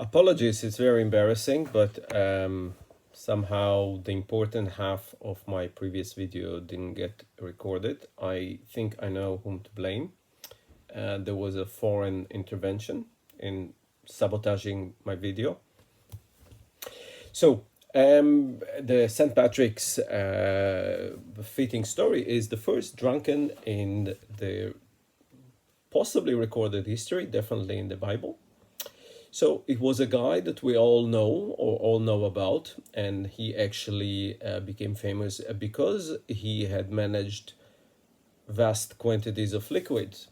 Apologies, it's very embarrassing, but somehow the important half of my previous video didn't get recorded. I think I know whom to blame. There was a foreign intervention in sabotaging my video. So the St. Patrick's fitting story is the first drunken in the possibly recorded history, definitely in the Bible. So it was a guy that we all know or all know about, and he actually became famous because he had managed vast quantities of liquids.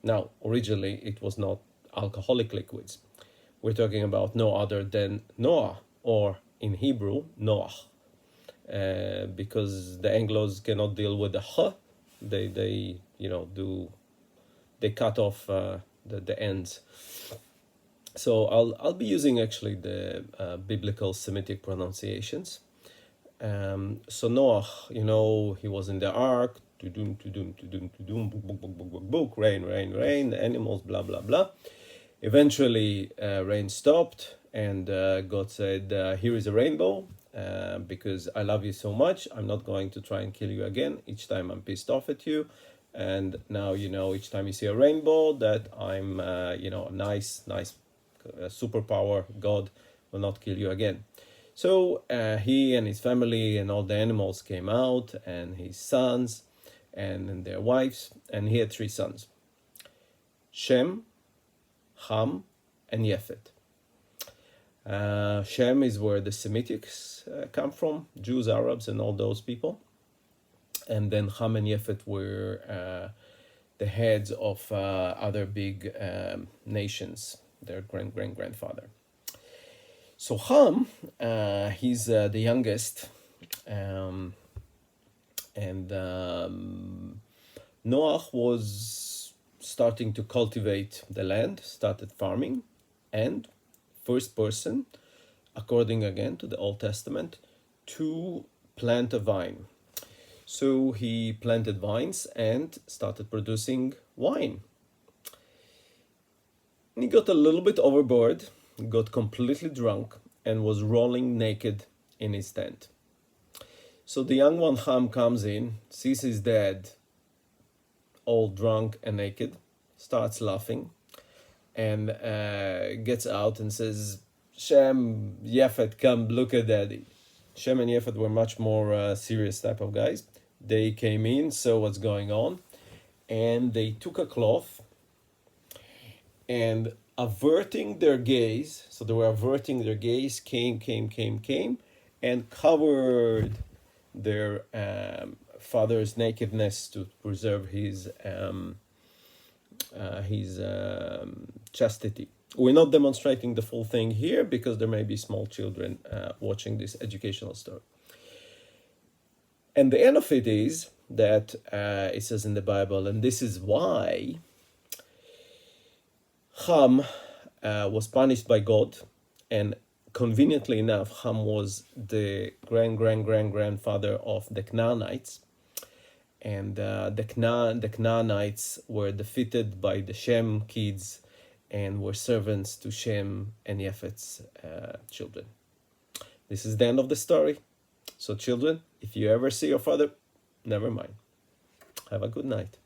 Now, originally it was not alcoholic liquids. We're talking about no other than Noah, or in Hebrew, Noah, because the Anglos cannot deal with the h. They cut off the ends. So I'll be using actually the biblical Semitic pronunciations. So Noah, he was in the ark, rain, the animals, blah blah blah. Eventually, rain stopped, and God said, "Here is a rainbow, because I love you so much. I'm not going to try and kill you again. Each time I'm pissed off at you." And now, each time you see a rainbow, that I'm, a nice superpower. God will not kill you again. So he and his family and all the animals came out, and his sons and their wives, and he had 3 sons: Shem, Ham, and Yefet. Shem is where the Semitics come from, Jews, Arabs, and all those people. And then Ham and Yefet were the heads of other big nations, their grandfather. So Ham, he's the youngest, and Noah was starting to cultivate the land, started farming, and first person, according again to the Old Testament, to plant a vine. So he planted vines and started producing wine. And he got a little bit overboard, got completely drunk, and was rolling naked in his tent. So the young one, Ham, comes in, sees his dad all drunk and naked, starts laughing, and gets out and says, "Shem, Yefet, come look at daddy." Shem and Yefet were much more serious type of guys. They came in, saw what's going on, and they took a cloth and averting their gaze, so they were averting their gaze, came, and covered their father's nakedness to preserve his chastity. We're not demonstrating the full thing here because there may be small children watching this educational story. And the end of it is that it says in the Bible, and this is why Ham was punished by God, and conveniently enough, Ham was the grandfather of the Canaanites, and the Canaanites were defeated by the Shem kids and were servants to Shem and Yefet's children. This is the end of the story. So children, if you ever see your father, never mind. Have a good night.